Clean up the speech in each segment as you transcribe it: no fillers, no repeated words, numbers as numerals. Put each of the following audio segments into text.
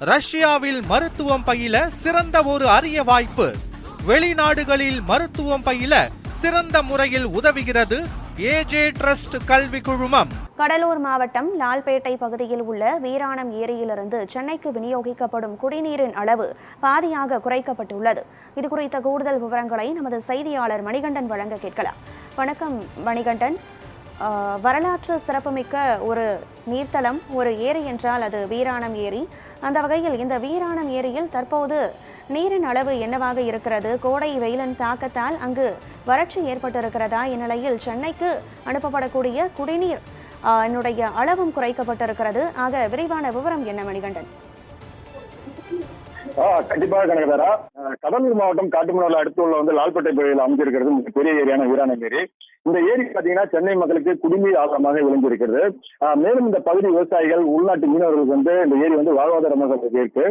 ரஷ்யாவில் மருத்துவம் பயில சிறந்த ஒரு அரிய வாய்ப்பு. வெளிநாடுகளில் மருத்துவம் பயில சிறந்த முறையில் உதவுகிறது ஏஜே ட்ரஸ்ட் கல்வி குழுமம். கடலூர் மாவட்டம் லால்பேட்டை பகுதியில் உள்ள வீராணம் ஏரியிலிருந்து சென்னைக்கு விநியோகிக்கப்படும் குடிநீரின் அளவு பாதியாக குறைக்கப்பட்டுள்ளது. இதுகுறித்த கூடுதல் விவரங்களை நமது செய்தியாளர் மணிகண்டன் வழங்க கேட்கலாம். வணக்கம் மணிகண்டன். வரலாற்று சிறப்புமிக்க ஒரு நீர்த்தலம், ஒரு ஏரி என்றால் அது வீராணம் ஏரி. அந்த வகையில் இந்த வீராணம் ஏரியில் தற்போது நீரின் அளவு என்னவாக இருக்கிறது? கோடை வெயிலின் தாக்கத்தால் அங்கு வறட்சி ஏற்பட்டிருக்கிறதா? இந்நிலையில் சென்னைக்கு அனுப்பப்படக்கூடிய குடிநீர் அளவும் குறைக்கப்பட்டிருக்கிறது. ஆக விரிவான விவரம் என்ன மணிகண்டன்? கண்டிப்பாக கனகதாரா, கடலூர் மாவட்டம் காட்டுமன்னார்ல அடுத்துள்ள லால்பேட்டை பகுதியில் அமைஞ்சிருக்கிறது பெரிய ஏரியான வீராணம் ஏரி. இந்த ஏரி பாத்தீங்கன்னா சென்னை மக்களுக்கு குடிநீர் ஆதாரமாக விளங்கியிருக்கிறது. மேலும் இந்த பகுதி விவசாயிகள், உள்நாட்டு மீனவர்களுக்கு இந்த ஏரி வாழ்வாதாரமாக இருக்கு.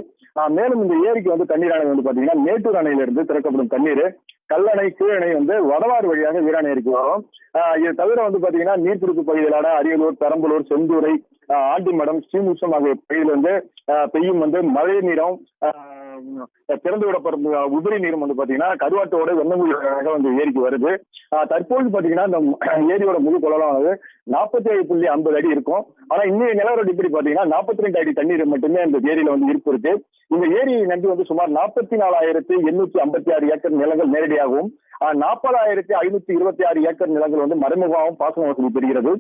மேலும் இந்த ஏரிக்கு தண்ணீரானது பாத்தீங்கன்னா மேட்டூர் அணையிலிருந்து திறக்கப்படும் தண்ணீர் கல்லணை, கீழணை வடவாறு வழியாக வீராணம் ஏரிக்கு வரும். இது தவிர பாத்தீங்கன்னா நீர்பிடிப்பு பகுதிகளான அரியலூர், பெரம்பலூர், செந்தூரை, ஆண்டிமடம், ஸ்ரீமுஷம் ஆகிய பகுதியில் பெய்யும் மழை நீரும் திறந்து விடப்படும் உதிரி நீரும் பாத்தீங்கன்னா கருவாட்டோட வெண்ணமூலியாக ஏரிக்கு வருது. தற்போது பாத்தீங்கன்னா இந்த ஏரியோட முழு கொள்ளளவானது 47.50 அடி இருக்கும். ஆனா இன்னைய நிலவரம் இப்படி பாத்தீங்கன்னா 42 அடி தண்ணீர் மட்டுமே இந்த ஏரியில இருப்பு இருக்கு. இந்த ஏரியை நம்பி சுமார் 44,856 ஏக்கர் நிலங்கள் நேரடியாகவும் 40,526 ஏக்கர் நிலங்கள் மறைமுகமாகவும் பாசன வசதி பெறுகிறது.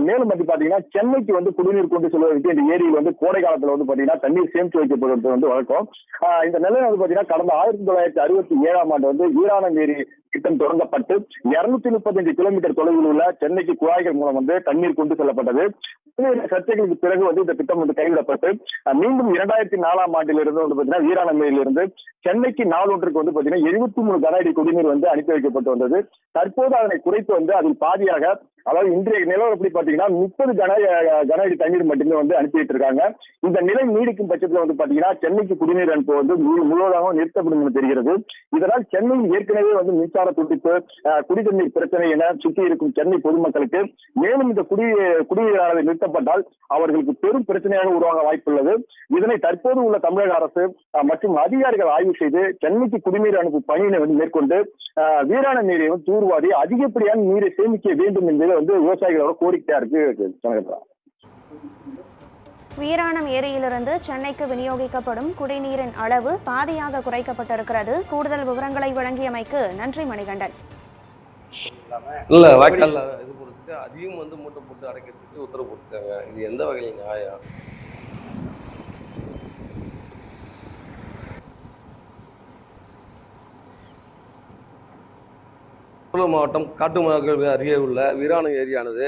மேலும் பாத்தீங்கன்னா சென்னைக்கு குடிநீர் கொண்டு செல்வதற்கு இந்த ஏரியில் கோடை காலத்துல பாத்தீங்கன்னா தண்ணீர் சேமித்து வைக்கப்படுவது வழக்கம். இந்த நிலையம் பாத்தீங்கன்னா கடந்த 1967ஆம் ஆண்டு வீராணம் ஏரி திட்டம் தொடங்கப்பட்டு 235 கிலோமீட்டர் தொலைவில் உள்ள சென்னைக்கு குழாய்கள் மூலம் தண்ணீர் கொண்டு செல்லப்பட்டது. சர்ச்சைகளுக்கு பிறகு இந்த திட்டம் கைவிடப்பட்டு மீண்டும் 2004ஆம் ஆண்டிலிருந்து பாத்தீங்கன்னா வீராணம் ஏரியிலிருந்து சென்னைக்கு நாள் ஒன்றுக்கு பாத்தீங்கன்னா 73 கன அடி குடிநீர் அனுப்பி வைக்கப்பட்டு வந்தது. தற்போது அதனை குறைத்து அதில் பாதியாக, அதாவது இன்றைய நிலவரம் எப்படி பாத்தீங்கன்னா 30 கன அடி தண்ணீர் மட்டுமே அனுப்பிட்டு இருக்காங்க. இந்த நிலை நீடிக்கும் பட்சத்தில் பாத்தீங்கன்னா சென்னைக்கு குடிநீர் அனுப்புவது முழுவதாக நிறுத்தப்படும் என தெரிகிறது. இதனால் சென்னையில் ஏற்கனவே மின்சார துண்டிப்பு, குடிநீர் பிரச்சனை என சுற்றி இருக்கும் சென்னை பொதுமக்களுக்கு மேலும் இந்த குடிநீரானது நிறுத்தப்பட்டால் அவர்களுக்கு பெரும் பிரச்சனையாக உருவாக வாய்ப்புள்ளது. இதனை தற்போது உள்ள தமிழக அரசு மற்றும் அதிகாரிகள் ஆய்வு செய்து சென்னைக்கு குடிநீர் அனுப்பும் பணியினை மேற்கொண்டு வீராணம் நீரை தூர்வாரி அதிகப்படியான நீரை சேமிக்க வேண்டும் என்பது விவசாயிகளோட கோரிக்கையா இருக்கு. வீராணம் ஏரியிலிருந்து சென்னைக்கு விநியோகிக்கப்படும் குடிநீரின் அளவு பாதியாக குறைக்கப்பட்டிருக்கிறது. கூடுதல் விவரங்களை வழங்கியமைக்கு நன்றி மணிகண்டன். இல்ல வாய்க்கால் இது கொடுத்துட்டு அதிகம் மூட்டை போட்டு அடைக்கிறதுக்கு உத்தரவு போட்டுருக்காங்க. இது எந்த வகையில் நியாயம்? கடலூர் மாவட்டம் காட்டுமன்னார் அருகே உள்ள வீராணம் ஏரியானது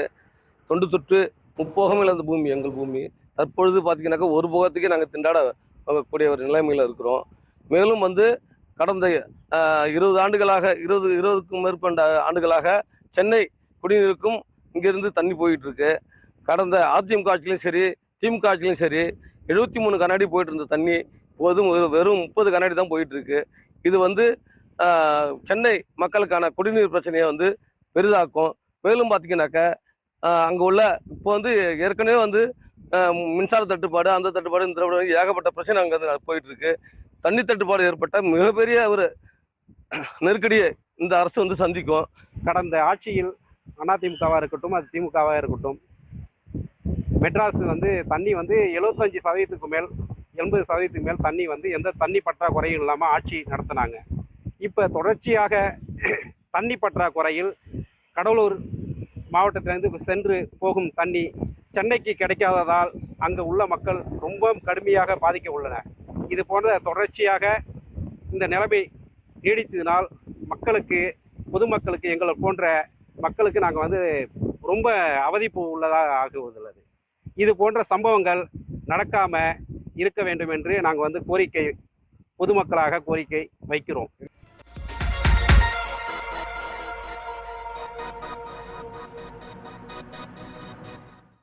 தொண்டு தொட்டு முப்போகம் இழந்த பூமி எங்கள் பூமி. தற்பொழுது பார்த்தீங்கன்னாக்கா ஒரு போகத்துக்கே நாங்கள் திண்டாட கூடிய ஒரு நிலைமையில் இருக்கிறோம். மேலும் கடந்த 20 ஆண்டுகளாக 20க்கும் மேற்பட்ட ஆண்டுகளாக சென்னை குடிநீருக்கும் இங்கிருந்து தண்ணி போயிட்டு இருக்கு. கடந்த அதிமுக ஆட்சியிலும் சரி, திமுக ஆட்சியிலும் சரி 73 கன அடி போயிட்டு இருந்த தண்ணி இப்போதும் வெறும் 30 கன அடி தான் போயிட்டு இருக்கு. இது சென்னை மக்களுக்கான குடிநீர் பிரச்சனையை பெரிதாக்கும். மேலும் பார்த்தீங்கன்னாக்கா அங்கே உள்ள இப்போ ஏற்கனவே மின்சார தட்டுப்பாடு, அந்த தட்டுப்பாடு, இந்த தட்டுப்பாடு ஏகப்பட்ட பிரச்சனை அங்கே போயிட்டு இருக்கு. தண்ணி தட்டுப்பாடு ஏற்பட்ட மிகப்பெரிய ஒரு நெருக்கடியை இந்த அரசு சந்திக்கும். கடந்த ஆட்சியில் அதிமுகவாக இருக்கட்டும், அது திமுகவாக இருக்கட்டும், மெட்ராஸ் தண்ணி 75% மேல் 80% மேல் தண்ணி எந்த தண்ணி பற்றாக்குறையும் இல்லாமல் ஆட்சி நடத்தினாங்க. இப்போ தொடர்ச்சியாக தண்ணி பற்றாக்குறையில் கடலூர் மாவட்டத்திலிருந்து சென்று போகும் தண்ணி சென்னைக்கு கிடைக்காததால் அங்கே உள்ள மக்கள் ரொம்ப கடுமையாக பாதிக்க உள்ளனர். இது போன்ற தொடர்ச்சியாக இந்த நிலைமை நீடித்ததினால் பொதுமக்களுக்கு எங்களை போன்ற மக்களுக்கு நாங்கள் ரொம்ப அவதிப்பு உள்ளதாக ஆகுவதுள்ளது. இது போன்ற சம்பவங்கள் நடக்காமல் இருக்க வேண்டும் என்று நாங்கள் பொதுமக்களாக கோரிக்கை வைக்கிறோம்.